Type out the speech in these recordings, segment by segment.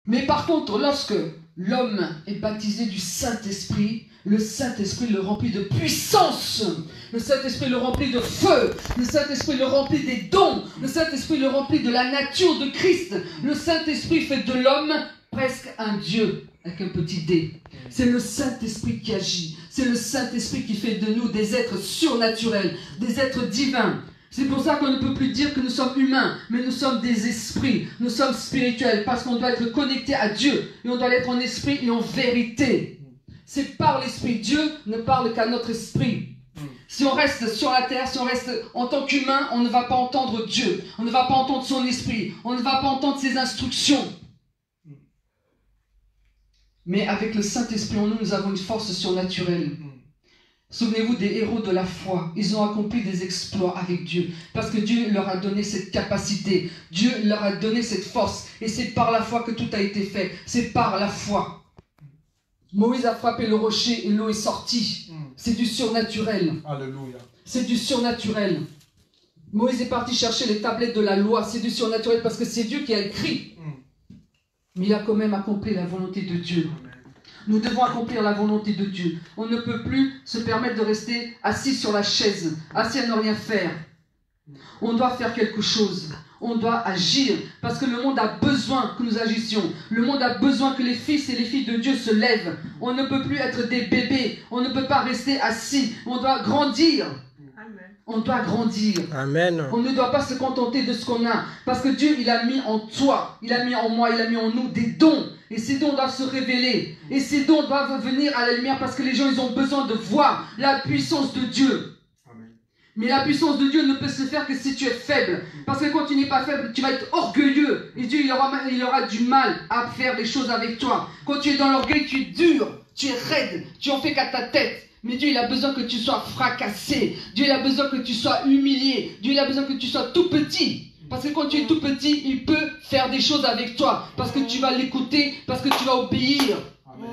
Mais par contre, lorsque l'homme est baptisé du Saint-Esprit, le Saint-Esprit le remplit de puissance, le Saint-Esprit le remplit de feu, le Saint-Esprit le remplit des dons, le Saint-Esprit le remplit de la nature de Christ. Le Saint-Esprit fait de l'homme presque un Dieu, avec un petit D. C'est le Saint-Esprit qui agit, c'est le Saint-Esprit qui fait de nous des êtres surnaturels, des êtres divins. C'est pour ça qu'on ne peut plus dire que nous sommes humains, mais nous sommes des esprits, nous sommes spirituels, parce qu'on doit être connecté à Dieu, et on doit l'être en esprit et en vérité. C'est par l'esprit. Dieu ne parle qu'à notre esprit. Si on reste sur la terre, si on reste en tant qu'humain, on ne va pas entendre Dieu, on ne va pas entendre son esprit, on ne va pas entendre ses instructions. Mais avec le Saint-Esprit en nous, nous avons une force surnaturelle. Souvenez-vous des héros de la foi. Ils ont accompli des exploits avec Dieu. Parce que Dieu leur a donné cette capacité. Dieu leur a donné cette force. Et c'est par la foi que tout a été fait. C'est par la foi. Moïse a frappé le rocher et l'eau est sortie. C'est du surnaturel. Alléluia. C'est du surnaturel. Moïse est parti chercher les tablettes de la loi. C'est du surnaturel parce que c'est Dieu qui a écrit. Mais il a quand même accompli la volonté de Dieu. Nous devons accomplir la volonté de Dieu. On ne peut plus se permettre de rester assis sur la chaise, assis à ne rien faire. On doit faire quelque chose. On doit agir. Parce que le monde a besoin que nous agissions. Le monde a besoin que les fils et les filles de Dieu se lèvent. On ne peut plus être des bébés. On ne peut pas rester assis. On doit grandir. On doit grandir. Amen. On ne doit pas se contenter de ce qu'on a. Parce que Dieu, il a mis en toi, il a mis en moi, il a mis en nous des dons. Et ces dons doivent se révéler. Et ces dons doivent venir à la lumière parce que les gens, ils ont besoin de voir la puissance de Dieu. Amen. Mais la puissance de Dieu ne peut se faire que si tu es faible. Parce que quand tu n'es pas faible, tu vas être orgueilleux. Et Dieu, il aura du mal à faire des choses avec toi. Quand tu es dans l'orgueil, tu es dur, tu es raide, tu en fais qu'à ta tête. Mais Dieu, il a besoin que tu sois fracassé. Dieu, il a besoin que tu sois humilié. Dieu, il a besoin que tu sois tout petit. Parce que quand tu es tout petit, il peut faire des choses avec toi. Parce que tu vas l'écouter, parce que tu vas obéir. Amen.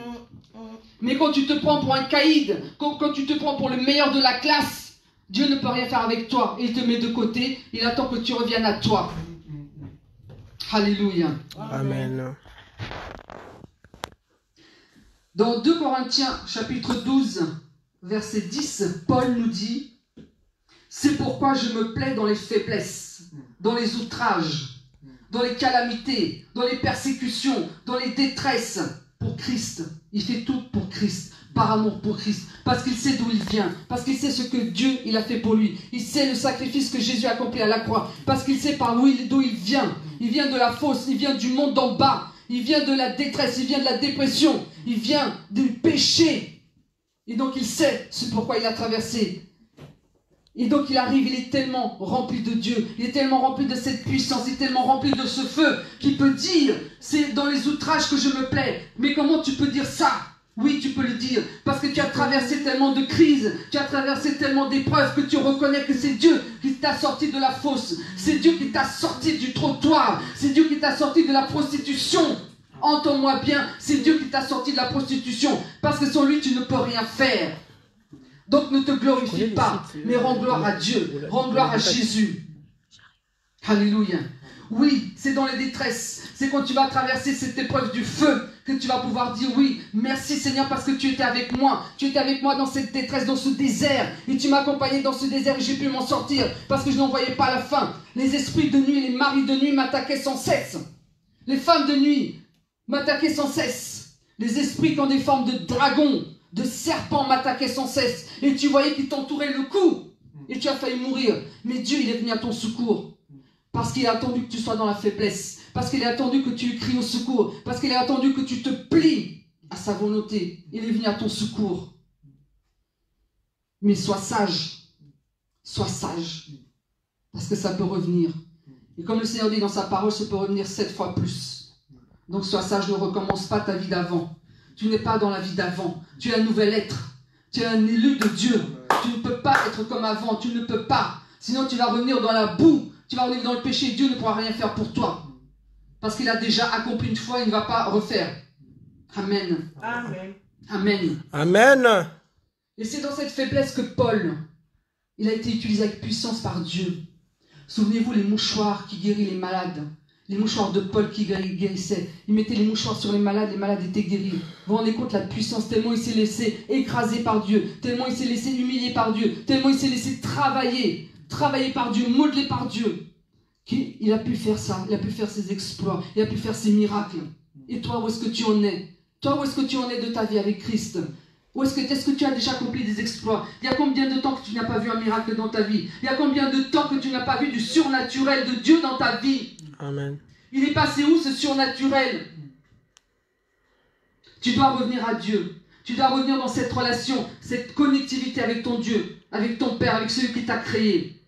Mais quand tu te prends pour un caïd, quand tu te prends pour le meilleur de la classe, Dieu ne peut rien faire avec toi. Il te met de côté, il attend que tu reviennes à toi. Alléluia. Amen. Dans 2 Corinthiens, chapitre 12, verset 10, Paul nous dit « C'est pourquoi je me plais dans les faiblesses, dans les outrages, dans les calamités, dans les persécutions, dans les détresses, pour Christ. » Il fait tout pour Christ, par amour pour Christ, parce qu'il sait d'où il vient, parce qu'il sait ce que Dieu il a fait pour lui. Il sait le sacrifice que Jésus a accompli à la croix, parce qu'il sait d'où il vient. Il vient de la fosse, il vient du monde d'en bas, il vient de la détresse, il vient de la dépression, il vient du péché. Et donc il sait ce pourquoi il a traversé. Et donc il arrive, il est tellement rempli de Dieu, il est tellement rempli de cette puissance, il est tellement rempli de ce feu qu'il peut dire, c'est dans les outrages que je me plais. Mais comment tu peux dire ça? Oui, tu peux le dire, parce que tu as traversé tellement de crises, tu as traversé tellement d'épreuves que tu reconnais que c'est Dieu qui t'a sorti de la fosse, c'est Dieu qui t'a sorti du trottoir, c'est Dieu qui t'a sorti de la prostitution. Entends-moi bien, c'est Dieu qui t'a sorti de la prostitution, parce que sans lui tu ne peux rien faire. Donc ne te glorifie pas, mais rends gloire à Dieu, rends gloire à Jésus. Alléluia. Oui, c'est dans les détresses, c'est quand tu vas traverser cette épreuve du feu que tu vas pouvoir dire oui, merci Seigneur parce que tu étais avec moi dans cette détresse, dans ce désert, et tu m'as accompagné dans ce désert et j'ai pu m'en sortir parce que je n'en voyais pas la fin. Les esprits de nuit, les maris de nuit m'attaquaient sans cesse, les femmes de nuit m'attaquaient sans cesse, les esprits qui ont des formes de dragons, de serpents m'attaquaient sans cesse, et tu voyais qu'ils t'entouraient le cou, et tu as failli mourir, mais Dieu il est venu à ton secours. Parce qu'il a attendu que tu sois dans la faiblesse. Parce qu'il a attendu que tu cries au secours. Parce qu'il a attendu que tu te plies à sa volonté. Il est venu à ton secours. Mais sois sage. Sois sage. Parce que ça peut revenir. Et comme le Seigneur dit dans sa parole, ça peut revenir 7 fois plus. Donc sois sage, ne recommence pas ta vie d'avant. Tu n'es pas dans la vie d'avant. Tu es un nouvel être. Tu es un élu de Dieu. Tu ne peux pas être comme avant. Tu ne peux pas. Sinon tu vas revenir dans la boue. Tu vas revenir dans le péché, Dieu ne pourra rien faire pour toi. Parce qu'il a déjà accompli une fois, il ne va pas refaire. Amen. Amen. Amen. Amen. Et c'est dans cette faiblesse que Paul, il a été utilisé avec puissance par Dieu. Souvenez-vous les mouchoirs qui guérissent les malades. Les mouchoirs de Paul qui guérissaient. Il mettait les mouchoirs sur les malades étaient guéris. Vous vous rendez compte la puissance, tellement il s'est laissé écraser par Dieu, tellement il s'est laissé humilier par Dieu, tellement il s'est laissé travailler par Dieu, modeler par Dieu. Il a pu faire ça, il a pu faire ses exploits, il a pu faire ses miracles. Et toi, où est-ce que tu en es? Toi, où est-ce que tu en es de ta vie avec Christ? Est-ce que tu as déjà accompli des exploits? Il y a combien de temps que tu n'as pas vu un miracle dans ta vie? Il y a combien de temps que tu n'as pas vu du surnaturel de Dieu dans ta vie? Amen. Il est passé où ce surnaturel? Tu dois revenir à Dieu. Tu dois revenir dans cette relation, cette connectivité avec ton Dieu, avec ton Père, avec celui qui t'a créé.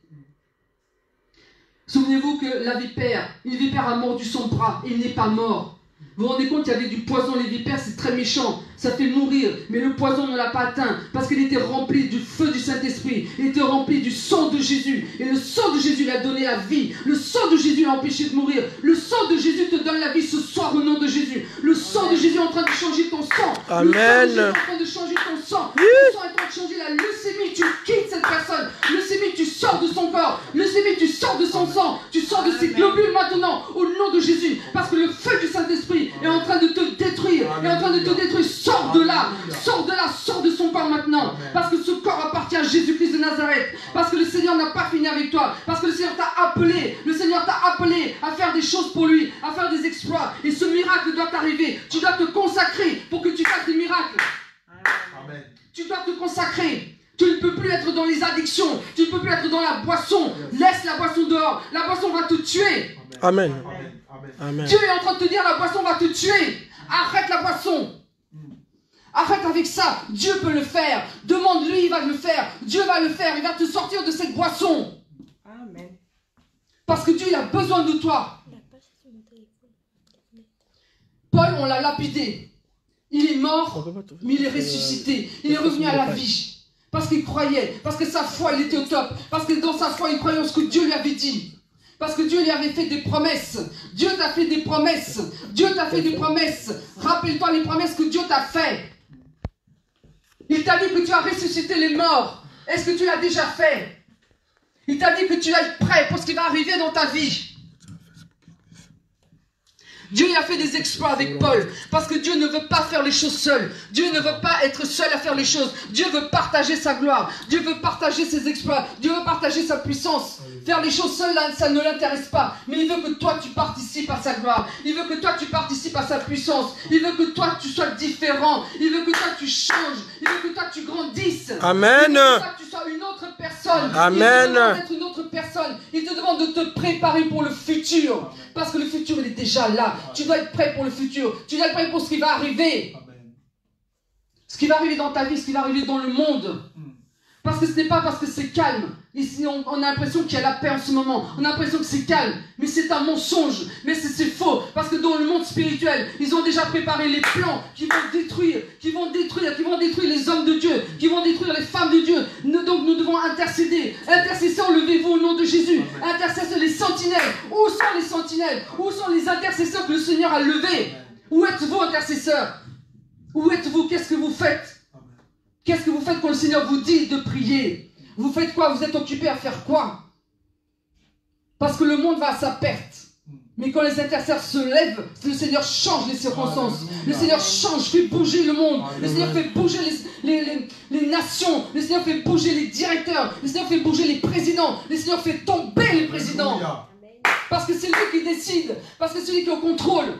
Souvenez-vous que la vipère, une vipère a mordu son bras et il n'est pas mort. Vous vous rendez compte, il y avait du poison, les vipères, c'est très méchant, ça fait mourir, mais le poison ne l'a pas atteint, parce qu'il était rempli du feu du Saint-Esprit, il était rempli du sang de Jésus, et le sang de Jésus lui a donné la vie, le sang de Jésus l'a empêché de mourir, le sang de Jésus te donne la vie ce soir au nom de Jésus, le sang de Jésus est en train de changer ton sang, Amen. Le sang de Jésus est en train de changer ton sang, le sang est en train de changer la leucémie, tu quittes cette personne, leucémie, tu sors de son corps, leucémie, tu sors de son sang, tu sors de ses globules maintenant, au nom de Jésus, parce que le feu du Saint-Esprit est en train de te détruire, est en train de te détruire, sors de là, sors de son corps maintenant, parce que ce corps appartient à Jésus-Christ de Nazareth, parce que le Seigneur n'a pas fini avec toi, parce que le Seigneur t'a appelé, à faire des choses pour lui, à faire des exploits, et ce miracle doit t'arriver, tu dois te consacrer pour que tu fasses des miracles. Amen. Tu dois te consacrer. Tu ne peux plus être dans les addictions, tu ne peux plus être dans la boisson, laisse la boisson dehors, la boisson va te tuer. Amen. Amen. Dieu est en train de te dire la boisson va te tuer. Arrête la boisson. Arrête avec ça. Dieu peut le faire. Demande-lui, il va le faire. Dieu va le faire. Il va te sortir de cette boisson. Amen. Parce que Dieu il a besoin de toi. Paul, on l'a lapidé. Il est mort, mais il est ressuscité. Il est revenu à la vie. Parce qu'il croyait. Parce que sa foi, il était au top. Parce que dans sa foi, il croyait en ce que Dieu lui avait dit. Parce que Dieu lui avait fait des promesses. Dieu t'a fait des promesses. Dieu t'a fait des promesses. Rappelle-toi les promesses que Dieu t'a fait. Il t'a dit que tu as ressuscité les morts. Est-ce que tu l'as déjà fait? Il t'a dit que tu es prêt pour ce qui va arriver dans ta vie. Dieu a fait des exploits avec Paul, parce que Dieu ne veut pas faire les choses seul. Dieu ne veut pas être seul à faire les choses. Dieu veut partager sa gloire. Dieu veut partager ses exploits. Dieu veut partager sa puissance. Faire les choses seul, ça ne l'intéresse pas. Mais il veut que toi, tu participes à sa gloire. Il veut que toi, tu participes à sa puissance. Il veut que toi, tu sois différent. Il veut que toi, tu changes. Il veut que toi, tu grandisses. Amen. Il veut que toi, tu sois une autre personne. Amen. Il te demande d'être une autre personne. Il te demande de te préparer pour le futur. Parce que le futur, il est déjà là. Tu dois être prêt pour le futur. Tu dois être prêt pour ce qui va arriver. Ce qui va arriver dans ta vie, ce qui va arriver dans le monde. Parce que ce n'est pas parce que c'est calme. Ici, on a l'impression qu'il y a la paix en ce moment. On a l'impression que c'est calme. Mais c'est un mensonge. Mais c'est faux. Parce que dans le monde spirituel, ils ont déjà préparé les plans qui vont détruire les hommes de Dieu, qui vont détruire les femmes de Dieu. Donc nous devons intercéder. Intercesseurs, levez-vous au nom de Jésus. Intercesseurs, les sentinelles. Où sont les sentinelles? Où sont les intercesseurs que le Seigneur a levés? Où êtes-vous, intercesseurs? Où êtes-vous? Qu'est-ce que vous faites? Qu'est-ce que vous faites quand le Seigneur vous dit de prier? Vous faites quoi? Vous êtes occupé à faire quoi? Parce que le monde va à sa perte. Mais quand les intercesseurs se lèvent, le Seigneur change les circonstances. Le Seigneur change, fait bouger le monde. Le Seigneur fait bouger les nations. Le Seigneur fait bouger les directeurs. Le Seigneur fait bouger les présidents. Le Seigneur fait tomber les présidents. Parce que c'est lui qui décide. Parce que c'est lui qui est au contrôle.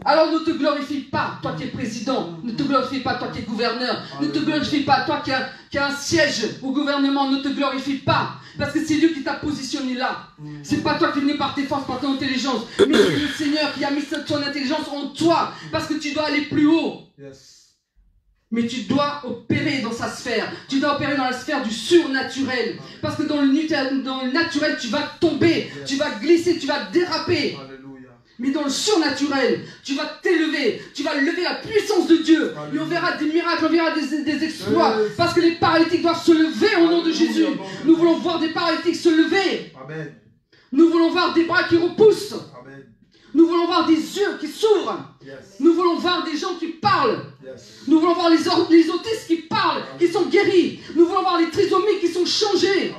Alors ne te glorifie pas, toi qui es président. Ne te glorifie pas, toi qui es gouverneur. Ne te glorifie pas, toi qui as un siège au gouvernement. Ne te glorifie pas. Parce que c'est Dieu qui t'a positionné là. C'est pas toi qui es venu par tes forces, par ton intelligence. Mais c'est le Seigneur qui a mis son intelligence en toi. Parce que tu dois aller plus haut. Mais tu dois opérer dans sa sphère. Tu dois opérer dans la sphère du surnaturel. Parce que dans le naturel, tu vas tomber. Tu vas glisser, tu vas déraper. Mais dans le surnaturel, tu vas t'élever, tu vas lever la puissance de Dieu. Et on verra des miracles, on verra des exploits. Parce que les paralytiques doivent se lever au nom de Jésus. Nous voulons voir des paralytiques se lever. Nous voulons voir des bras qui repoussent. Nous voulons voir des yeux qui s'ouvrent. Nous voulons voir des gens qui parlent. Nous voulons voir les autistes qui parlent, qui sont guéris. Nous voulons voir les trisomiques qui sont changés.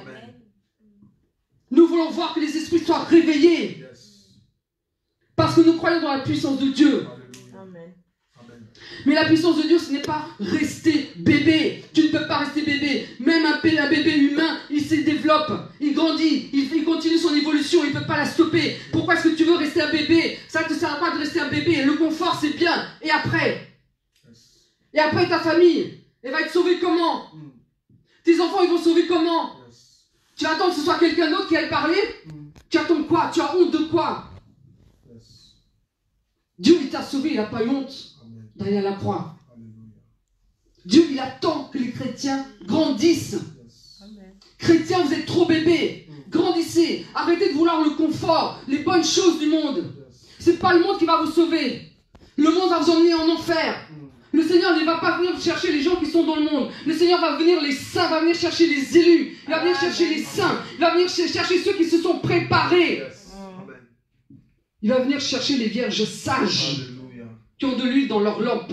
Nous voulons voir que les esprits soient réveillés. Parce que nous croyons dans la puissance de Dieu. Amen. Mais la puissance de Dieu, ce n'est pas rester bébé. Tu ne peux pas rester bébé. Même un bébé humain, il se développe, il grandit, il continue son évolution, il ne peut pas la stopper. Pourquoi est-ce que tu veux rester un bébé? Ça ne te sert à quoi de rester un bébé? Le confort, c'est bien. Et après? Et après, ta famille, elle va être sauvée comment? Tes enfants, ils vont sauver comment? Tu attends que ce soit quelqu'un d'autre qui aille parler? Tu attends quoi? Tu as honte de quoi? Dieu, il t'a sauvé, il n'a pas eu honte d'aller à la croix. Dieu, il attend que les chrétiens grandissent. Chrétiens, vous êtes trop bébés. Grandissez. Arrêtez de vouloir le confort, les bonnes choses du monde. C'est pas le monde qui va vous sauver. Le monde va vous emmener en enfer. Le Seigneur ne va pas venir chercher les gens qui sont dans le monde. Le Seigneur va venir, les saints, va venir chercher les élus. Il va venir chercher les saints. Il va venir chercher ceux qui se sont préparés. Il va venir chercher les vierges sages qui ont de l'huile dans leur lampe.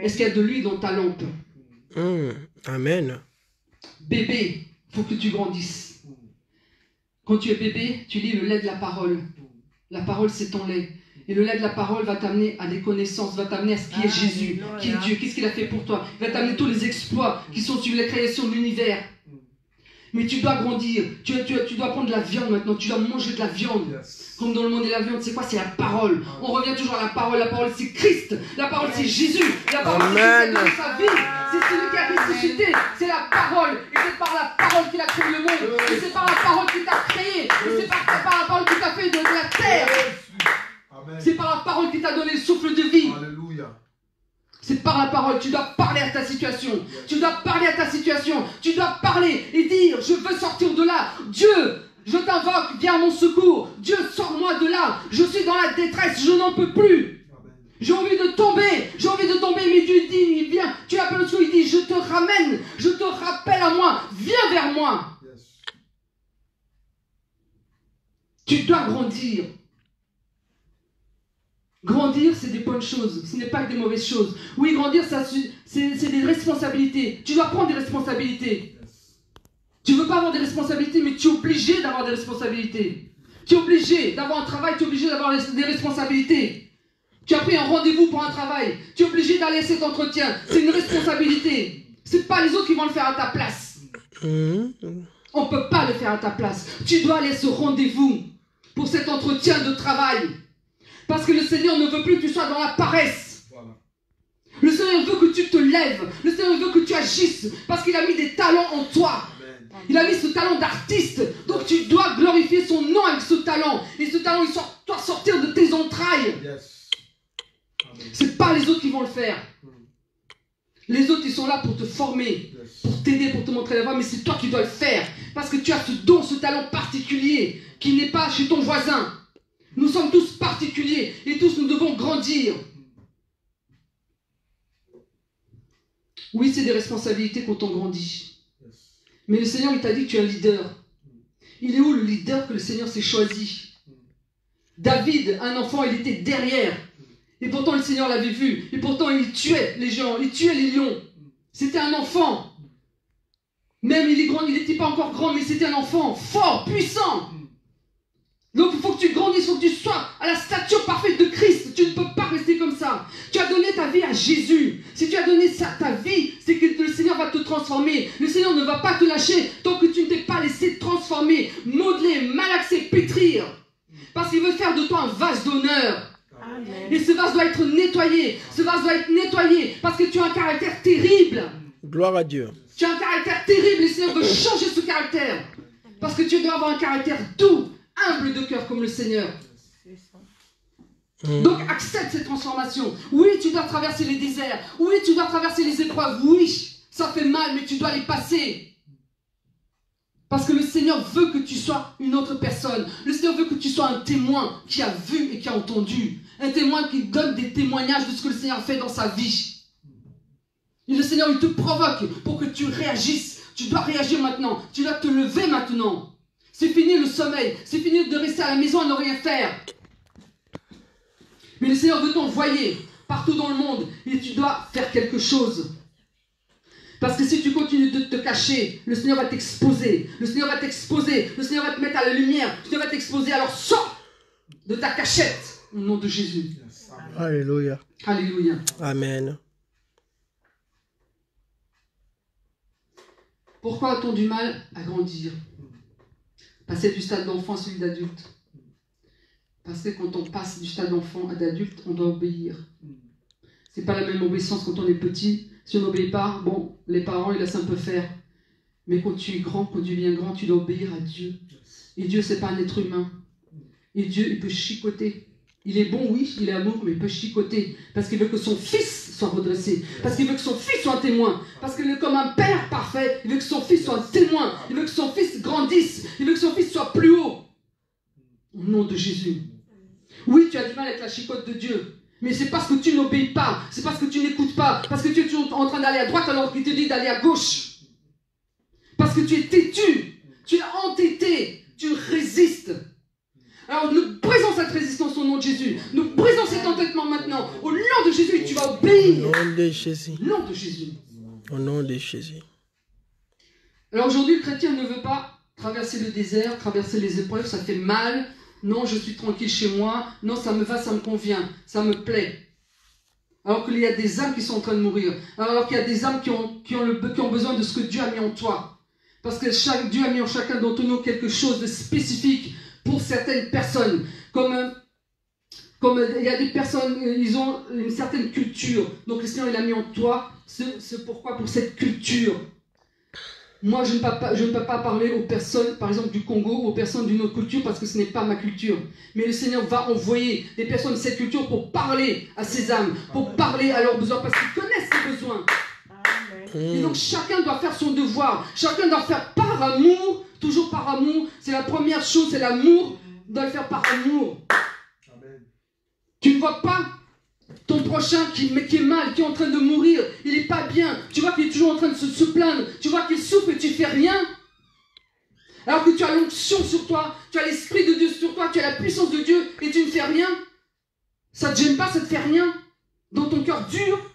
Est-ce qu'il y a de l'huile dans ta lampe? Amen. Bébé, il faut que tu grandisses. Quand tu es bébé, tu lis le lait de la parole. La parole, c'est ton lait. Et le lait de la parole va t'amener à des connaissances, va t'amener à ce qui est Jésus, qui est Dieu, qu'est-ce qu'il a fait pour toi. Il va t'amener tous les exploits qui sont sur la création de l'univers. Mais tu dois grandir, tu dois prendre de la viande maintenant, tu dois manger de la viande. Comme dans le monde de la viande, c'est quoi? C'est la parole. On revient toujours à la parole c'est Christ, la parole c'est Jésus, la parole c'est Christ dans sa vie, c'est celui qui a ressuscité, c'est la parole. Et c'est par la parole qu'il a créé le monde, et c'est par la parole qu'il t'a créé, et c'est par la parole qu'il t'a fait de la terre. C'est par la parole qui t'a donné le souffle de vie. Alléluia. C'est par la parole. Tu dois parler à ta situation. Tu dois parler à ta situation. Tu dois parler et dire, je veux sortir de là. Dieu, je t'invoque, viens à mon secours. Dieu, sors-moi de là. Je suis dans la détresse, je n'en peux plus. J'ai envie de tomber. J'ai envie de tomber, mais Dieu dit, il vient. Tu appelles au secours, il dit, je te ramène. Je te rappelle à moi. Viens vers moi. Tu dois grandir. Grandir, c'est des bonnes choses, ce n'est pas que des mauvaises choses. Oui, grandir, c'est des responsabilités. Tu dois prendre des responsabilités. Tu ne veux pas avoir des responsabilités, mais tu es obligé d'avoir des responsabilités. Tu es obligé d'avoir un travail, tu es obligé d'avoir des responsabilités. Tu as pris un rendez-vous pour un travail, tu es obligé d'aller à cet entretien. C'est une responsabilité. Ce n'est pas les autres qui vont le faire à ta place. On ne peut pas le faire à ta place. Tu dois aller à ce rendez-vous pour cet entretien de travail. Parce que le Seigneur ne veut plus que tu sois dans la paresse. Voilà. Le Seigneur veut que tu te lèves. Le Seigneur veut que tu agisses. Parce qu'il a mis des talents en toi. Amen. Il a mis ce talent d'artiste. Donc tu dois glorifier son nom avec ce talent. Et ce talent, il doit sortir de tes entrailles. Yes. Ce n'est pas les autres qui vont le faire. Les autres, ils sont là pour te former, pour t'aider, pour te montrer la voie. Mais c'est toi qui dois le faire. Parce que tu as ce don, ce talent particulier qui n'est pas chez ton voisin. Nous sommes tous particuliers et tous nous devons grandir. Oui, c'est des responsabilités quand on grandit. Mais le Seigneur, il t'a dit que tu es un leader. Il est où le leader que le Seigneur s'est choisi? David, un enfant, il était derrière. Et pourtant, le Seigneur l'avait vu. Et pourtant, il tuait les gens, il tuait les lions. C'était un enfant. Même il est grand, il n'était pas encore grand, mais c'était un enfant fort, puissant. Donc il faut que tu grandisses, il faut que tu sois à la stature parfaite de Christ. Tu ne peux pas rester comme ça. Tu as donné ta vie à Jésus. Si tu as donné ta vie, c'est que le Seigneur va te transformer. Le Seigneur ne va pas te lâcher tant que tu ne t'es pas laissé transformer, modeler, malaxer, pétrir. Parce qu'il veut faire de toi un vase d'honneur. Amen. Et ce vase doit être nettoyé. Ce vase doit être nettoyé parce que tu as un caractère terrible. Gloire à Dieu. Tu as un caractère terrible et le Seigneur veut changer ce caractère. Parce que tu dois avoir un caractère doux, humble de cœur comme le Seigneur. Donc accepte cette transformation. Oui, tu dois traverser les déserts. Oui, tu dois traverser les épreuves. Oui, ça fait mal, mais tu dois les passer. Parce que le Seigneur veut que tu sois une autre personne. Le Seigneur veut que tu sois un témoin qui a vu et qui a entendu. Un témoin qui donne des témoignages de ce que le Seigneur fait dans sa vie. Et le Seigneur, il te provoque pour que tu réagisses. Tu dois réagir maintenant. Tu dois te lever maintenant. C'est fini le sommeil. C'est fini de rester à la maison et ne rien faire. Mais le Seigneur veut t'envoyer partout dans le monde. Et tu dois faire quelque chose. Parce que si tu continues de te cacher, le Seigneur va t'exposer. Le Seigneur va t'exposer. Le Seigneur va te mettre à la lumière. Le Seigneur va t'exposer. Alors sors de ta cachette. Au nom de Jésus. Alléluia. Alléluia. Amen. Pourquoi a-t-on du mal à grandir? Passer du stade d'enfant à celui d'adulte. Parce que quand on passe du stade d'enfant à d'adulte, on doit obéir. C'est pas la même obéissance quand on est petit. Si on n'obéit pas, bon, les parents, ils laissent un peu faire. Mais quand tu es grand, quand tu deviens grand, tu dois obéir à Dieu. Et Dieu, c'est pas un être humain. Et Dieu, il peut chicoter. Il est bon, oui, il est amour, mais il peut chicoter. Parce qu'il veut que son fils soit redressé. Parce qu'il veut que son fils soit un témoin. Parce qu'il est comme un père parfait. Il veut que son fils soit un témoin. Il veut que son fils grandisse. Il veut que son fils soit plus haut. Au nom de Jésus. Oui, tu as du mal avec la chicote de Dieu. Mais c'est parce que tu n'obéis pas. C'est parce que tu n'écoutes pas. Parce que tu es toujours en train d'aller à droite alors qu'il te dit d'aller à gauche. Parce que tu es têtu. Tu es entêté. Tu résistes. Alors nous brisons cette résistance au nom de Jésus. Nous brisons cet entêtement maintenant. Au nom de Jésus, tu vas obéir. Au nom de Jésus. Au nom de Jésus. Au nom de Jésus. Alors aujourd'hui, le chrétien ne veut pas traverser le désert, traverser les épreuves, ça fait mal. Non, je suis tranquille chez moi. Non, ça me va, ça me convient. Ça me plaît. Alors qu'il y a des âmes qui sont en train de mourir. Alors qu'il y a des âmes qui ont besoin de ce que Dieu a mis en toi. Parce que Dieu a mis en chacun d'entre nous quelque chose de spécifique pour certaines personnes. Comme il y a des personnes, ils ont une certaine culture. Donc le Seigneur, il a mis en toi ce pourquoi pour cette culture. Moi, je ne peux pas parler aux personnes, par exemple, du Congo ou aux personnes d'une autre culture parce que ce n'est pas ma culture. Mais le Seigneur va envoyer des personnes de cette culture pour parler à ces âmes, pour parler à leurs besoins, parce qu'ils connaissent ces besoins. Et donc, chacun doit faire son devoir. Chacun doit faire par amour, toujours par amour. C'est la première chose, c'est l'amour. On doit le faire par amour. Amen. Tu ne vois pas ton prochain qui est mal, qui est en train de mourir, il n'est pas bien. Tu vois qu'il est toujours en train de se plaindre. Tu vois qu'il souffre et tu ne fais rien. Alors que tu as l'onction sur toi, tu as l'Esprit de Dieu sur toi, tu as la puissance de Dieu et tu ne fais rien. Ça ne te gêne pas, ça ne te fait rien. Dans ton cœur dur.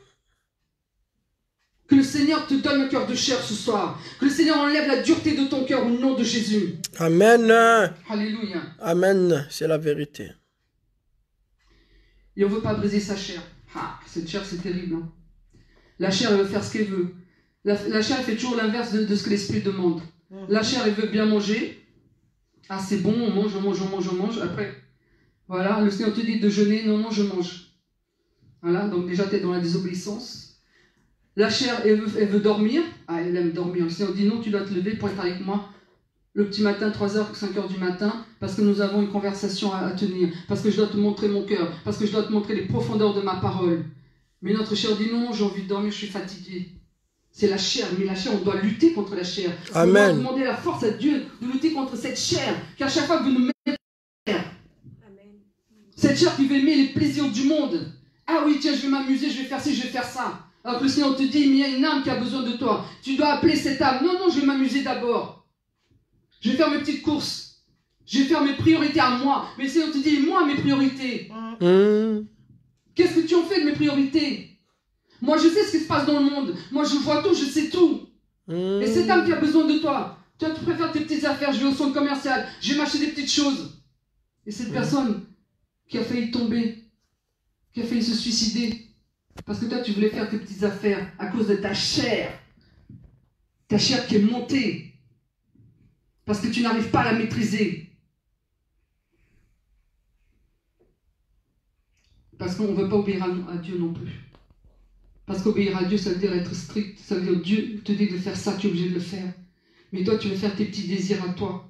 Que le Seigneur te donne un cœur de chair ce soir. Que le Seigneur enlève la dureté de ton cœur au nom de Jésus. Amen. Alléluia. Amen, c'est la vérité. Et on ne veut pas briser sa chair. Ah, cette chair, c'est terrible. Hein. La chair, elle veut faire ce qu'elle veut. La chair, elle fait toujours l'inverse de ce que l'esprit demande. La chair, elle veut bien manger. Ah, c'est bon, on mange, on mange, on mange, on mange. Après, voilà, le Seigneur te dit de jeûner. Non, non, je mange. Voilà, donc déjà, tu es dans la désobéissance. La chair, elle veut dormir. Ah, elle aime dormir. Le Seigneur dit non, tu dois te lever pour être avec moi le petit matin, 3h, 5h du matin, parce que nous avons une conversation à tenir, parce que je dois te montrer mon cœur, parce que je dois te montrer les profondeurs de ma parole. Mais notre chair dit non, j'ai envie de dormir, je suis fatigué. C'est la chair, mais la chair, on doit lutter contre la chair. Amen. On doit demander la force à Dieu de lutter contre cette chair, qui à chaque fois veut nous mettre en chair. Cette chair qui veut aimer les plaisirs du monde. Ah oui, tiens, je vais m'amuser, je vais faire ci, je vais faire ça. Alors que le Seigneur te dit, mais il y a une âme qui a besoin de toi. Tu dois appeler cette âme. Non, non, je vais m'amuser d'abord. Je vais faire mes petites courses. Je vais faire mes priorités à moi. Mais le Seigneur te dit, moi, mes priorités. Qu'est-ce que tu en fais de mes priorités? Moi, je sais ce qui se passe dans le monde. Moi, je vois tout, je sais tout. Et cette âme qui a besoin de toi. Toi, tu préfères tes petites affaires. Je vais au centre commercial. Je vais m'acheter des petites choses. Et cette personne qui a failli tomber, qui a failli se suicider, parce que toi, tu voulais faire tes petites affaires à cause de ta chair. Ta chair qui est montée. Parce que tu n'arrives pas à la maîtriser. Parce qu'on ne veut pas obéir à Dieu non plus. Parce qu'obéir à Dieu, ça veut dire être strict. Ça veut dire Dieu te dit de faire ça, tu es obligé de le faire. Mais toi, tu veux faire tes petits désirs à toi.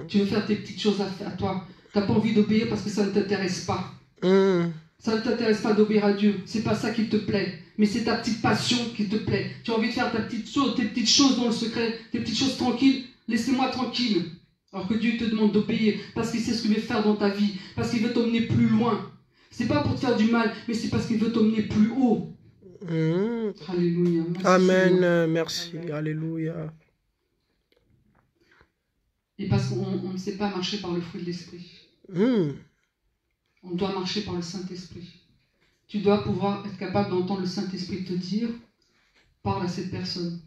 Tu veux faire tes petites choses à toi. Tu n'as pas envie d'obéir parce que ça ne t'intéresse pas. Ça ne t'intéresse pas d'obéir à Dieu. C'est pas ça qui te plaît. Mais c'est ta petite passion qui te plaît. Tu as envie de faire tes petites choses dans le secret, tes petites choses tranquilles. Laissez-moi tranquille. Alors que Dieu te demande d'obéir parce qu'il sait ce qu'il veut faire dans ta vie, parce qu'il veut t'emmener plus loin. C'est pas pour te faire du mal, mais c'est parce qu'il veut t'emmener plus haut. Alléluia. Merci, Amen. Seigneur. Merci. Amen. Alléluia. Et parce qu'on ne sait pas marcher par le fruit de l'esprit. On doit marcher par le Saint-Esprit. Tu dois pouvoir être capable d'entendre le Saint-Esprit te dire, parle à cette personne,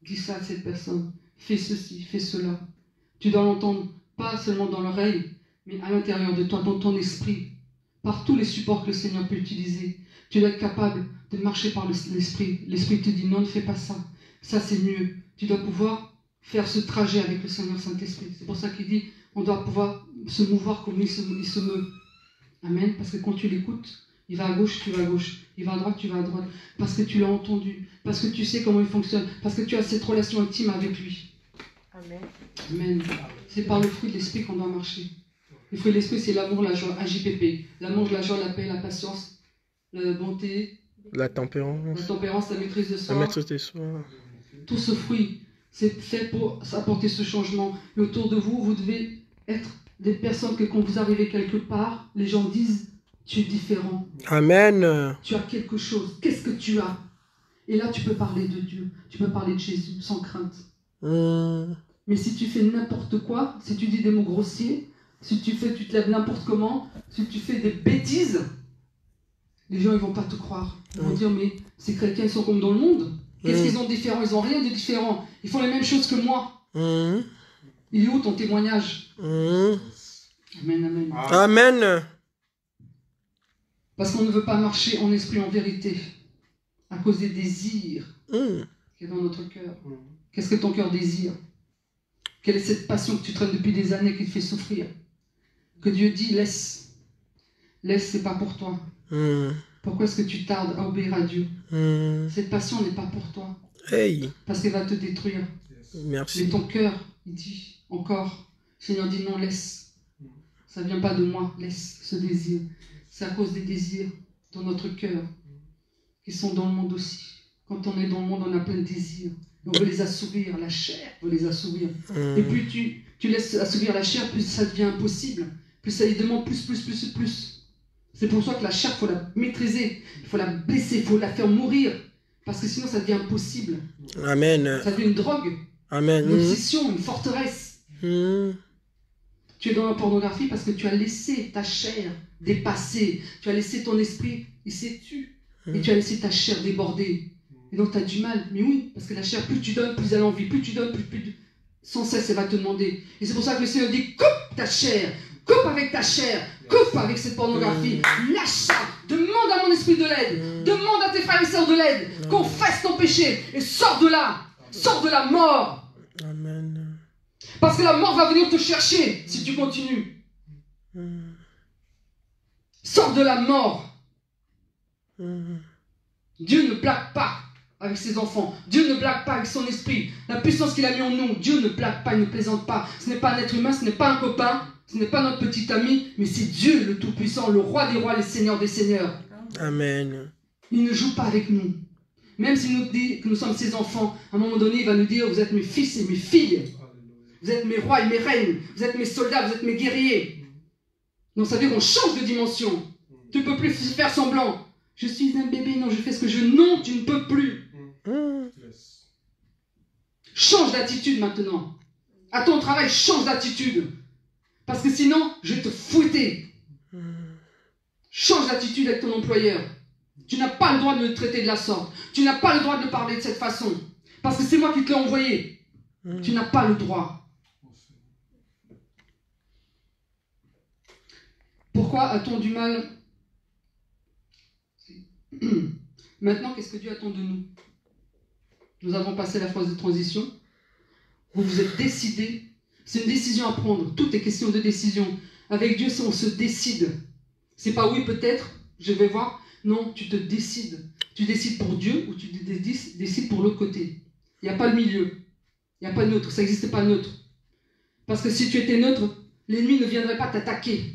dis ça à cette personne. Fais ceci, fais cela. Tu dois l'entendre pas seulement dans l'oreille, mais à l'intérieur de toi, dans ton esprit. par tous les supports que le Seigneur peut utiliser. Tu dois être capable de marcher par l'Esprit. L'Esprit te dit non, ne fais pas ça. Ça, c'est mieux. Tu dois pouvoir faire ce trajet avec le Seigneur Saint-Esprit. C'est pour ça qu'il dit on doit pouvoir se mouvoir comme il se meut. Amen. Parce que quand tu l'écoutes, il va à gauche, tu vas à gauche. Il va à droite, tu vas à droite. Parce que tu l'as entendu. Parce que tu sais comment il fonctionne. Parce que tu as cette relation intime avec lui. Amen. Amen. C'est par le fruit de l'Esprit qu'on doit marcher. Le fruit de l'Esprit, c'est l'amour, la joie, AJPP. L'amour, la joie, la paix, la patience, la bonté, La tempérance. la maîtrise de La soi. maîtrise de soi. Tout ce fruit, c'est fait pour apporter ce changement. Et autour de vous, vous devez être des personnes que quand vous arrivez quelque part, les gens disent tu es différent. Amen. Tu as quelque chose. Qu'est-ce que tu as? Et là, tu peux parler de Dieu. Tu peux parler de Jésus sans crainte. Mais si tu fais n'importe quoi, si tu dis des mots grossiers, si tu te lèves n'importe comment, si tu fais des bêtises, les gens ils vont pas te croire. Ils vont dire mais ces chrétiens ils sont comme dans le monde. Qu'est-ce qu'ils ont de différent? Ils n'ont rien de différent. Ils font les mêmes choses que moi. Il est où ton témoignage? Amen, amen. Amen. Parce qu'on ne veut pas marcher en esprit, en vérité, à cause des désirs qui est dans notre cœur. Qu'est-ce que ton cœur désire? Quelle est cette passion que tu traînes depuis des années qui te fait souffrir? Que Dieu dit, laisse. Laisse, c'est pas pour toi. Pourquoi est-ce que tu tardes à obéir à Dieu? Cette passion n'est pas pour toi. Hey. Parce qu'elle va te détruire. Merci. Mais ton cœur, il dit encore. Le Seigneur dit non, laisse. Ça ne vient pas de moi, laisse ce désir. C'est à cause des désirs dans notre cœur qui sont dans le monde aussi. Quand on est dans le monde, on a plein de désirs. On veut les assouvir, la chair veut les assouvir. Et plus tu laisses assouvir la chair, plus ça devient impossible. Plus ça y demande plus. C'est pour ça que la chair, il faut la maîtriser, il faut la blesser, il faut la faire mourir. Parce que sinon, ça devient impossible. Amen. Ça devient une drogue, Amen. une obsession, une forteresse. Tu es dans la pornographie parce que tu as laissé ta chair dépasser. Tu as laissé ton esprit, il s'est tu. Et tu as laissé ta chair déborder. Et donc tu as du mal. Mais oui, parce que la chair, plus tu donnes, plus elle a envie. Plus tu donnes, plus sans cesse, elle va te demander. Et c'est pour ça que le Seigneur dit, coupe ta chair. Coupe avec ta chair. Coupe avec cette pornographie. Lâche ça. Demande à mon esprit de l'aide. Demande à tes frères et sœurs de l'aide. Confesse ton péché. Et sors de là. Sors de la mort. Amen. Parce que la mort va venir te chercher si tu continues. Sors de la mort. Dieu ne blague pas avec ses enfants. Dieu ne blague pas avec son esprit. La puissance qu'il a mis en nous, Dieu ne blague pas, il ne plaisante pas. Ce n'est pas un être humain, ce n'est pas un copain, ce n'est pas notre petit ami, mais c'est Dieu le Tout-Puissant, le Roi des rois, le Seigneur des seigneurs. Amen. Il ne joue pas avec nous. Même s'il nous dit que nous sommes ses enfants, à un moment donné, il va nous dire, vous êtes mes fils et mes filles. Vous êtes mes rois et mes reines. Vous êtes mes soldats, vous êtes mes guerriers. Donc ça veut dire qu'on change de dimension. Tu ne peux plus faire semblant. Je suis un bébé, non, je fais ce que je veux. Non, tu ne peux plus. Change d'attitude maintenant. À ton travail, change d'attitude. Parce que sinon, je vais te fouetter. Change d'attitude avec ton employeur. Tu n'as pas le droit de me traiter de la sorte. Tu n'as pas le droit de me parler de cette façon. Parce que c'est moi qui te l'ai envoyé. Tu n'as pas le droit. Pourquoi a-t-on du mal? Maintenant, qu'est-ce que Dieu attend de nous? Nous avons passé la phase de transition. Vous vous êtes décidés. C'est une décision à prendre. Tout est question de décision. Avec Dieu, on se décide. C'est pas oui, peut-être, je vais voir. Non, tu te décides. Tu décides pour Dieu ou tu décides pour l'autre côté. Il n'y a pas le milieu. Il n'y a pas neutre. Ça n'existe pas neutre. Parce que si tu étais neutre, l'ennemi ne viendrait pas t'attaquer.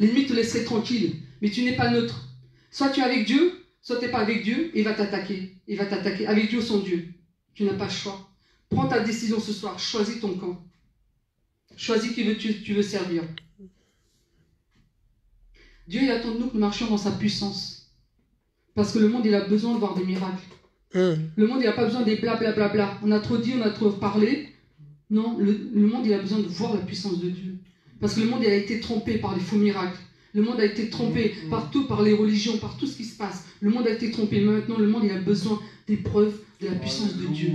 L'ennemi te laisserait tranquille. Mais tu n'es pas neutre. Soit tu es avec Dieu, soit tu n'es pas avec Dieu, et il va t'attaquer. Il va t'attaquer avec Dieu ou sans Dieu. Tu n'as pas le choix. Prends ta décision ce soir. Choisis ton camp. Choisis qui tu veux servir. Dieu, il attend de nous que nous marchions dans sa puissance. Parce que le monde, il a besoin de voir des miracles. Le monde, il n'a pas besoin des blablabla. On a trop dit, on a trop parlé. Non, le monde, il a besoin de voir la puissance de Dieu. Parce que le monde, il a été trompé par les faux miracles. Le monde a été trompé partout par les religions, par tout ce qui se passe. Le monde a été trompé. Mais maintenant, le monde, il a besoin des preuves de la puissance de Dieu.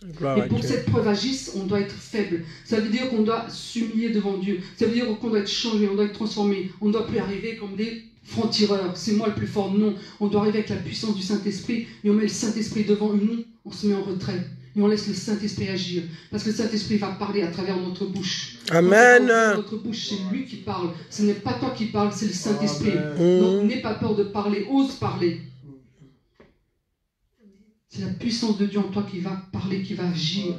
Gloire Et à pour que Dieu. cette preuve agisse, on doit être faible. Ça veut dire qu'on doit s'humilier devant Dieu. Ça veut dire qu'on doit être changé, on doit être transformé. On ne doit plus arriver comme des francs-tireurs. C'est moi le plus fort. Non, on doit arriver avec la puissance du Saint-Esprit et on met le Saint-Esprit devant nous, on se met en retrait. Et on laisse le Saint-Esprit agir. Parce que le Saint-Esprit va parler à travers notre bouche. Amen. Notre bouche, c'est lui qui parle. Ce n'est pas toi qui parles, c'est le Saint-Esprit. Amen. Donc n'aie pas peur de parler, ose parler. C'est la puissance de Dieu en toi qui va parler, qui va agir.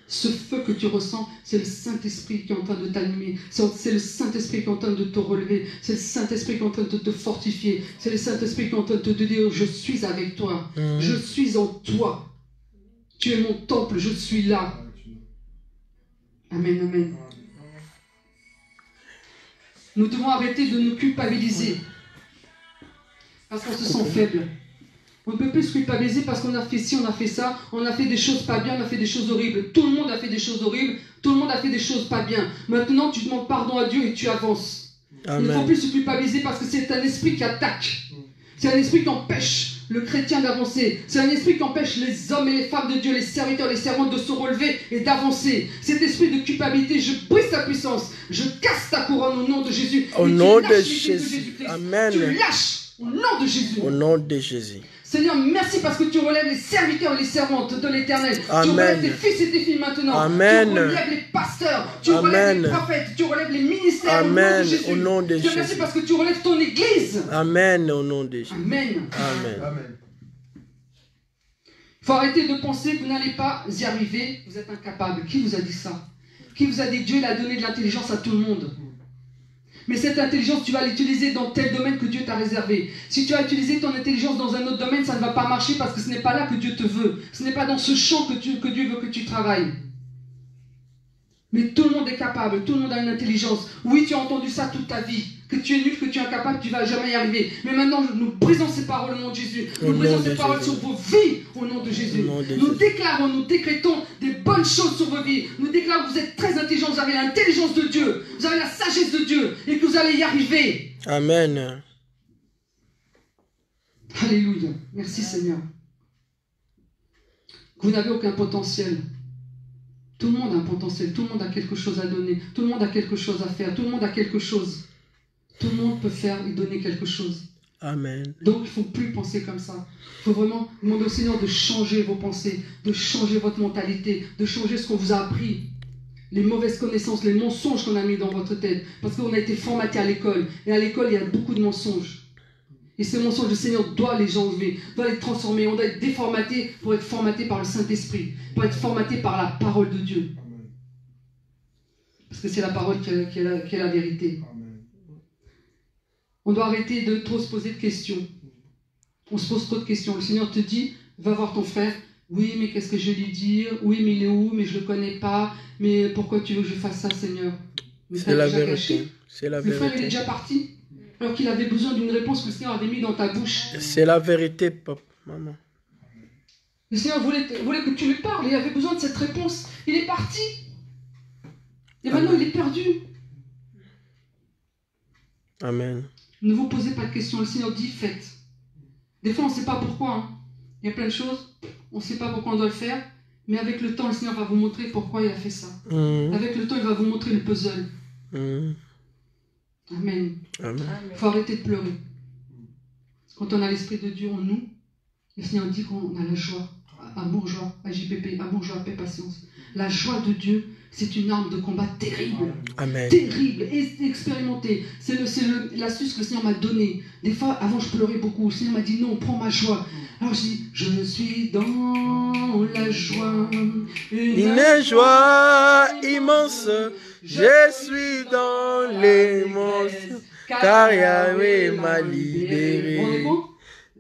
Ce feu que tu ressens, c'est le Saint-Esprit qui est en train de t'animer. C'est le Saint-Esprit qui est en train de te relever. C'est le Saint-Esprit qui est en train de te fortifier. C'est le Saint-Esprit qui est en train de te dire, je suis avec toi. Je suis en toi. Tu es mon temple, je suis là. Amen, amen. Nous devons arrêter de nous culpabiliser. Parce qu'on se sent faible. On ne peut plus se culpabiliser parce qu'on a fait ci, on a fait ça, on a fait des choses pas bien, on a fait des choses horribles. Tout le monde a fait des choses horribles, tout le monde a fait des choses pas bien. Maintenant, tu demandes pardon à Dieu et tu avances. Amen. Il ne faut plus se culpabiliser parce que c'est un esprit qui attaque. C'est un esprit qui empêche le chrétien d'avancer. C'est un esprit qui empêche les hommes et les femmes de Dieu, les serviteurs, les servantes de se relever et d'avancer. Cet esprit de culpabilité, je brise ta puissance. Je casse ta couronne au nom de Jésus. Au Et tu nom lâches de l'épée Jésus. Amen. Tu lâches au nom de Jésus. Au nom de Jésus. Seigneur, merci parce que tu relèves les serviteurs et les servantes de l'Éternel. Tu Amen. relèves tes fils et tes filles maintenant. Amen. Tu relèves les pasteurs. Tu Amen. relèves les prophètes. Tu relèves les ministères Amen. au nom de Jésus. Au nom de Dieu, merci Jésus. parce que tu relèves ton Église. Amen. Au nom de Jésus. Amen. Amen. Amen. Il faut arrêter de penser que vous n'allez pas y arriver. Vous êtes incapable. Qui vous a dit ça? Qui vous a dit Dieu il a donné de l'intelligence à tout le monde? Mais cette intelligence, tu vas l'utiliser dans tel domaine que Dieu t'a réservé. Si tu as utilisé ton intelligence dans un autre domaine, ça ne va pas marcher parce que ce n'est pas là que Dieu te veut. Ce n'est pas dans ce champ que Dieu veut que tu travailles. Mais tout le monde est capable, tout le monde a une intelligence. Oui, tu as entendu ça toute ta vie. Que tu es nul, que tu es incapable, tu ne vas jamais y arriver. Mais maintenant, nous brisons ces paroles au nom de Jésus. Nous brisons ces paroles sur vos vies au nom de Jésus. Nous déclarons, nous décrétons des bonnes choses sur vos vies. Nous déclarons que vous êtes très intelligents, vous avez l'intelligence de Dieu, vous avez la sagesse de Dieu et que vous allez y arriver. Amen. Alléluia. Merci Seigneur. Vous n'avez aucun potentiel. Tout le monde a un potentiel, tout le monde a quelque chose à donner, tout le monde a quelque chose à faire, tout le monde a quelque chose. Tout le monde peut faire et donner quelque chose. Amen. Donc il ne faut plus penser comme ça. Il faut vraiment demander au Seigneur de changer vos pensées, de changer votre mentalité, de changer ce qu'on vous a appris. Les mauvaises connaissances, les mensonges qu'on a mis dans votre tête. Parce qu'on a été formaté à l'école. Et à l'école, il y a beaucoup de mensonges. Et ces mensonges, le Seigneur doit les enlever, doit les transformer. On doit être déformaté pour être formaté par le Saint-Esprit, pour être formaté par la parole de Dieu. Parce que c'est la parole qui est la vérité. On doit arrêter de trop se poser de questions. On se pose trop de questions. Le Seigneur te dit, va voir ton frère. Oui, mais qu'est-ce que je vais lui dire? Oui, mais il est où? Mais je ne le connais pas. Mais pourquoi tu veux que je fasse ça, Seigneur? C'est la vérité. C'est la Le frère, il est vérité. déjà parti. Alors qu'il avait besoin d'une réponse que le Seigneur avait mis dans ta bouche. C'est la vérité, papa, maman. Le Seigneur voulait que tu lui parles. Il avait besoin de cette réponse. Il est parti. Et maintenant, il est perdu. Amen. Ne vous posez pas de questions. Le Seigneur dit, faites. Des fois, on ne sait pas pourquoi. Hein. Il y a plein de choses. On ne sait pas pourquoi on doit le faire. Mais avec le temps, le Seigneur va vous montrer pourquoi il a fait ça. Avec le temps, il va vous montrer le puzzle. Amen. Amen. Il faut arrêter de pleurer. Quand on a l'Esprit de Dieu en nous, le Seigneur dit qu'on a la joie. Amour, joie, AJPP, amour, joie, paix, patience. La joie de Dieu, c'est une arme de combat terrible. Amen. Terrible et expérimentée. C'est l'astuce que le Seigneur m'a donnée. Des fois, avant, je pleurais beaucoup. Le Seigneur m'a dit non, prends ma joie. Alors je dis, je suis dans la joie. Une joie immense. Je suis dans l'émotion. Car Yahweh m'a libéré. Vous vous rendez compte?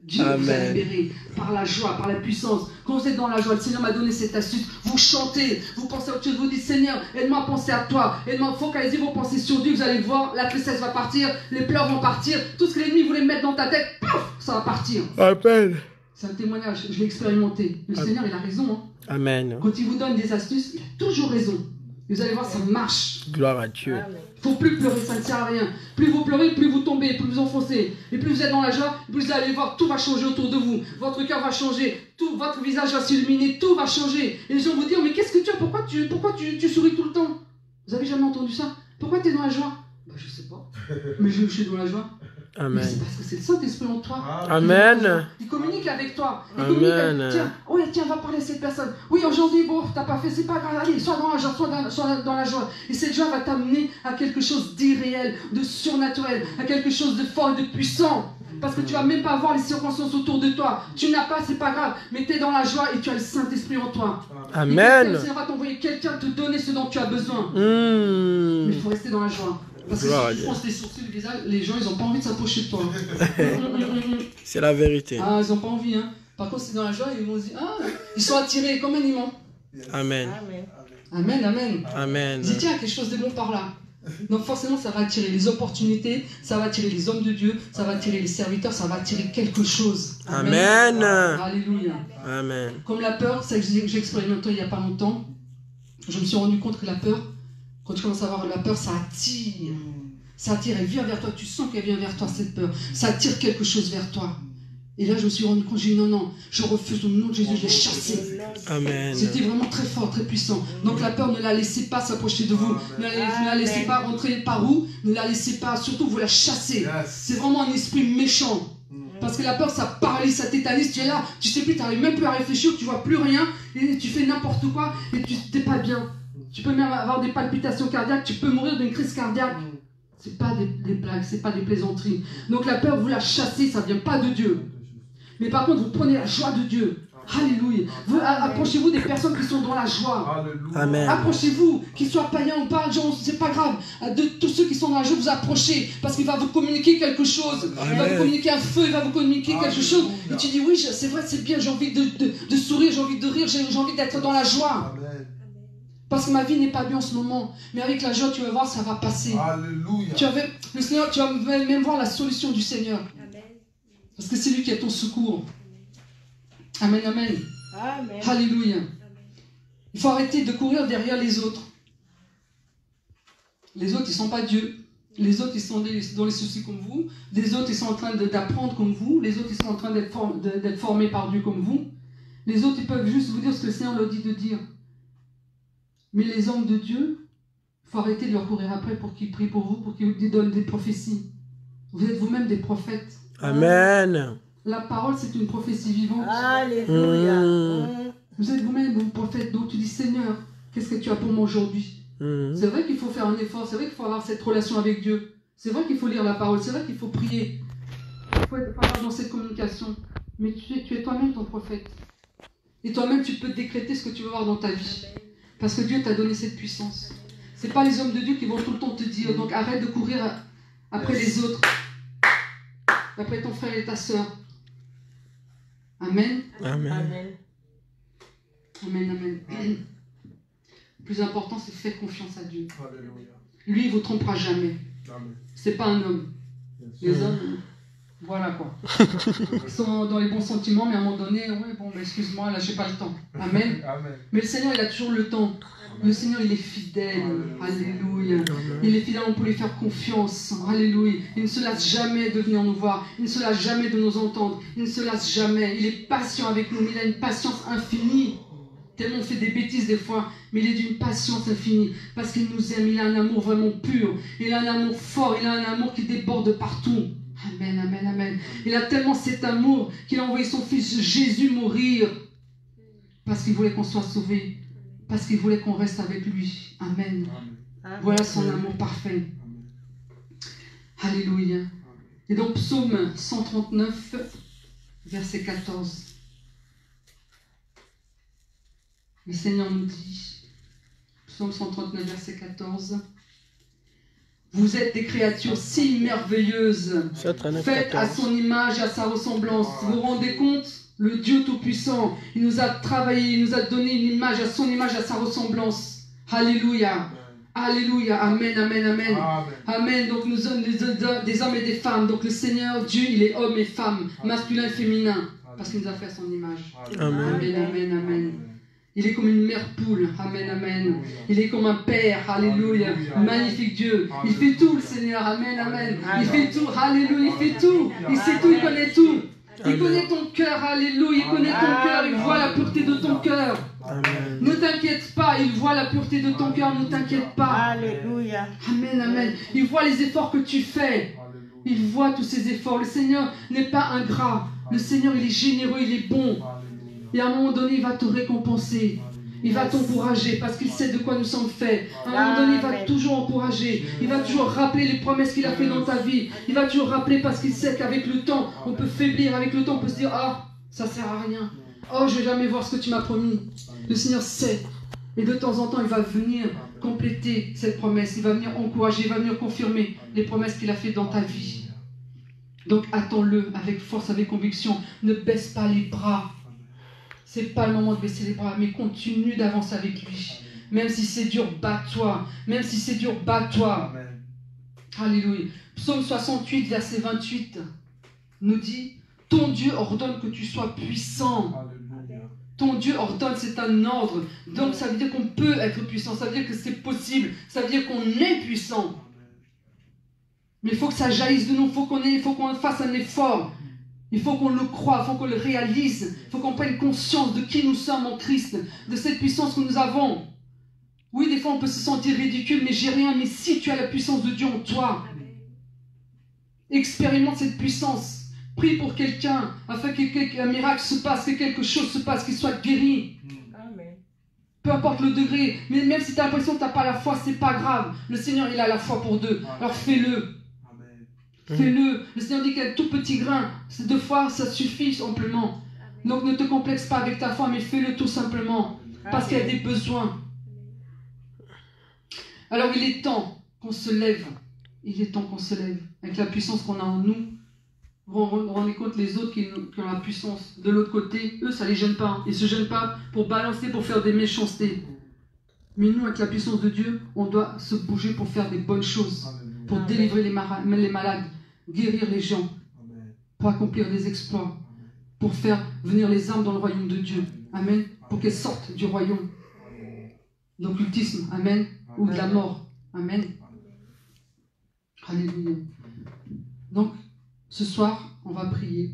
Dieu vous a Amen. libéré par la joie, par la puissance. Quand vous êtes dans la joie, le Seigneur m'a donné cette astuce. Vous chantez, vous pensez à autre chose, vous dites Seigneur, aide-moi à penser à toi. Aide-moi, focalisez vos pensées sur Dieu. Vous allez voir, la tristesse va partir, les pleurs vont partir. Tout ce que l'ennemi voulait mettre dans ta tête, pouf, ça va partir. Amen. C'est un témoignage, je l'ai expérimenté. Le Seigneur, il a raison. Hein. Amen. Quand il vous donne des astuces, il a toujours raison. Vous allez voir, ça marche. Gloire à Dieu. Il Il ne faut plus pleurer, ça ne sert à rien. Plus vous pleurez, plus vous tombez, plus vous enfoncez. Et plus vous êtes dans la joie, plus vous allez voir, tout va changer autour de vous. Votre cœur va changer, tout, votre visage va s'illuminer, tout va changer. Et les gens vous dire, mais qu'est-ce que tu as? Pourquoi tu souris tout le temps? Vous avez jamais entendu ça? Pourquoi tu es dans la joie? Bah, je sais pas. Mais je suis dans la joie. Amen. Mais c'est parce que c'est le Saint-Esprit en toi. Amen. Il communique avec toi. Il Amen. communique avec... Tiens, oh, tiens, va parler à cette personne. Oui, aujourd'hui, bon, t'as pas fait, c'est pas grave. Allez, sois dans la joie, sois dans la joie. Et cette joie va t'amener à quelque chose d'irréel, de surnaturel, à quelque chose de fort et de puissant. Parce que tu vas même pas voir les circonstances autour de toi. Tu n'as pas, c'est pas grave. Mais tu es dans la joie et tu as le Saint-Esprit en toi. Amen. Et le Seigneur va t'envoyer quelqu'un te donner ce dont tu as besoin. Mais il faut rester dans la joie. Parce que si tu fronces les sourcils du visage, les gens, ils n'ont pas envie de s'approcher de toi. C'est la vérité. Ah, ils n'ont pas envie, hein. Par contre, c'est dans la joie, ils vont se dire, ah, ils sont attirés comme un aimant. Amen. Amen, amen. Amen. Dis, tiens, il y a quelque chose de bon par là. Donc forcément, ça va attirer les opportunités, ça va attirer les hommes de Dieu, ça va attirer les serviteurs, ça va attirer quelque chose. Amen. Alléluia. Amen. Comme la peur, c'est que j'ai expérimenté il n'y a pas longtemps. Je me suis rendu compte que la peur, quand tu commences à avoir la peur, ça attire. Ça attire, elle vient vers toi, tu sens qu'elle vient vers toi, cette peur. Ça attire quelque chose vers toi. Et là, je me suis rendu compte, j'ai dit non, je refuse au nom de Jésus, je l'ai chassé. Amen. C'était vraiment très fort, très puissant. Donc la peur, ne la laissez pas s'approcher de vous. Ne la laissez pas rentrer par où. Ne la laissez pas, surtout vous la chassez. C'est vraiment un esprit méchant. Parce que la peur, ça paralyse, ça tétanise. Tu es là, tu sais plus, tu n'arrives même plus à réfléchir, tu vois plus rien. Et tu fais n'importe quoi et tu n'es pas bien. Tu peux même avoir des palpitations cardiaques, tu peux mourir d'une crise cardiaque. C'est pas des blagues, c'est pas des plaisanteries. Donc la peur, vous la chassez, ça ne vient pas de Dieu. Mais par contre, vous prenez la joie de Dieu. Alléluia. Approchez-vous des personnes qui sont dans la joie. Amen. Approchez-vous, qu'ils soient païens ou pas, c'est pas grave. De tous ceux qui sont dans la joie, vous approchez. Parce qu'il va vous communiquer quelque chose. Il va vous communiquer un feu, il va vous communiquer quelque chose. Et tu dis, oui, c'est vrai, c'est bien, j'ai envie de sourire, j'ai envie de rire, j'ai envie d'être dans la joie. Parce que ma vie n'est pas bien en ce moment. Mais avec la joie, tu vas voir, ça va passer. Alléluia. Le Seigneur, tu vas même voir la solution du Seigneur. Parce que c'est lui qui est ton secours. Amen, amen. Amen. Alléluia. Il faut arrêter de courir derrière les autres. Les autres, ils ne sont pas Dieu. Les autres, ils sont dans les soucis comme vous. Les autres, ils sont en train d'apprendre comme vous. Les autres, ils sont en train d'être formés par Dieu comme vous. Les autres, ils peuvent juste vous dire ce que le Seigneur leur dit de dire. Mais les hommes de Dieu, il faut arrêter de leur courir après pour qu'ils prient pour vous, pour qu'ils vous donnent des prophéties. Vous êtes vous-même des prophètes. Amen. La parole, c'est une prophétie vivante. Alléluia. Vous êtes vous-même un prophète. Donc tu dis, Seigneur, qu'est-ce que tu as pour moi aujourd'hui? C'est vrai qu'il faut faire un effort. C'est vrai qu'il faut avoir cette relation avec Dieu. C'est vrai qu'il faut lire la parole. C'est vrai qu'il faut prier. Il faut avoir dans cette communication. Mais tu es toi-même ton prophète. Et toi-même, tu peux décréter ce que tu veux voir dans ta vie. Parce que Dieu t'a donné cette puissance. Ce n'est pas les hommes de Dieu qui vont tout le temps te dire. Donc arrête de courir après les autres. Après ton frère et ta soeur. Amen. Amen. Amen. Amen, amen. Le plus important, c'est faire confiance à Dieu. Alléluia. Lui, il ne vous trompera jamais. Amen. C'est pas un homme. Les hommes, voilà quoi. Ils sont dans les bons sentiments, mais à un moment donné, oui, bon, ben, excuse-moi, là, j'ai pas le temps. Amen. Amen. Mais le Seigneur, il a toujours le temps. Le Seigneur, il est fidèle. Alléluia. Il est fidèle, on peut lui faire confiance. Alléluia. Il ne se lasse jamais de venir nous voir. Il ne se lasse jamais de nous entendre. Il ne se lasse jamais. Il est patient avec nous, mais il a une patience infinie. Tellement on fait des bêtises des fois, mais il est d'une patience infinie. Parce qu'il nous aime, il a un amour vraiment pur. Il a un amour fort, il a un amour qui déborde partout. Amen, amen, amen. Il a tellement cet amour qu'il a envoyé son fils Jésus mourir. Parce qu'il voulait qu'on soit sauvés. Parce qu'il voulait qu'on reste avec lui. Amen. Amen. Voilà son amour parfait. Alléluia. Et donc psaume 139, verset 14. Le Seigneur nous dit, psaume 139, verset 14, vous êtes des créatures si merveilleuses, faites à son image et à sa ressemblance. Vous vous rendez compte? Le Dieu Tout-Puissant, il nous a travaillé, il nous a donné une image, à son image, à sa ressemblance. Alléluia. Alléluia. Amen, amen, amen. Amen. Donc nous sommes des hommes et des femmes. Donc le Seigneur, Dieu, il est homme et femme, masculin et féminin, parce qu'il nous a fait à son image. Amen. Amen, amen, amen. Il est comme une mère poule. Amen, amen. Il est comme un père. Alléluia. Magnifique Dieu. Il fait tout, le Seigneur. Amen, amen. Il fait tout. Alléluia. Il fait tout. Il sait tout. Il connaît tout. Il connaît ton cœur. Alléluia. Il connaît ton cœur. Il voit la pureté de ton cœur. Amen. Ne t'inquiète pas. Il voit la pureté de ton cœur. Ne t'inquiète pas. Alléluia. Amen, amen. Il voit les efforts que tu fais. Il voit tous ces efforts. Le Seigneur n'est pas ingrat. Le Seigneur, il est généreux. Il est bon. Et à un moment donné, il va te récompenser. Il va t'encourager parce qu'il sait de quoi nous sommes faits. À un moment donné, il va toujours encourager. Il va toujours rappeler les promesses qu'il a fait dans ta vie. Il va toujours rappeler parce qu'il sait qu'avec le temps, on peut faiblir. Avec le temps, on peut se dire, ah, ça sert à rien. Oh, je vais jamais voir ce que tu m'as promis. Le Seigneur sait. Et de temps en temps, il va venir compléter cette promesse. Il va venir encourager, il va venir confirmer les promesses qu'il a faites dans ta vie. Donc attends-le avec force, avec conviction. Ne baisse pas les bras. C'est pas le moment de baisser les bras, mais continue d'avancer avec lui. Même si c'est dur, bats-toi. Même si c'est dur, bats-toi. Alléluia. Psaume 68, verset 28 nous dit, ton Dieu ordonne que tu sois puissant. Ton Dieu ordonne, c'est un ordre. Donc ça veut dire qu'on peut être puissant. Ça veut dire que c'est possible. Ça veut dire qu'on est puissant. Mais il faut que ça jaillisse de nous. Il faut qu'on fasse un effort. Il faut qu'on le croie, il faut qu'on le réalise, il faut qu'on prenne conscience de qui nous sommes en Christ, de cette puissance que nous avons. Oui, des fois on peut se sentir ridicule, mais j'ai rien. Mais si tu as la puissance de Dieu en toi, expérimente cette puissance. Prie pour quelqu'un, afin qu'un miracle se passe, que quelque chose se passe, qu'il soit guéri. Amen. Peu importe le degré, mais même si tu as l'impression que tu n'as pas la foi, c'est pas grave. Le Seigneur, il a la foi pour deux. Alors fais-le. Fais-le. Le Seigneur dit qu'un tout petit grain, c'est 2 fois, ça suffit amplement. Donc ne te complexe pas avec ta foi, mais fais-le tout simplement. Parce qu'il y a des besoins. Alors il est temps qu'on se lève. Il est temps qu'on se lève. Avec la puissance qu'on a en nous. Vous vous rendez compte, les autres qui ont la puissance de l'autre côté, eux, ça ne les gêne pas. Ils ne se gênent pas pour balancer, pour faire des méchancetés. Mais nous, avec la puissance de Dieu, on doit se bouger pour faire des bonnes choses. Pour délivrer les malades, guérir les gens, pour accomplir des exploits, pour faire venir les âmes dans le royaume de Dieu. Amen. Pour qu'elles sortent du royaume d'occultisme. Amen. Ou de la mort. Amen. Alléluia. Donc, ce soir, on va prier.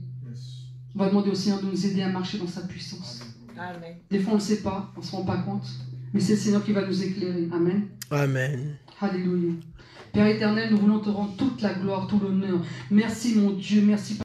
On va demander au Seigneur de nous aider à marcher dans sa puissance. Amen. Des fois, on ne le sait pas, on ne se rend pas compte. Mais c'est le Seigneur qui va nous éclairer. Amen. Amen. Alléluia. Père éternel, nous voulons te rendre toute la gloire, tout l'honneur. Merci mon Dieu, merci.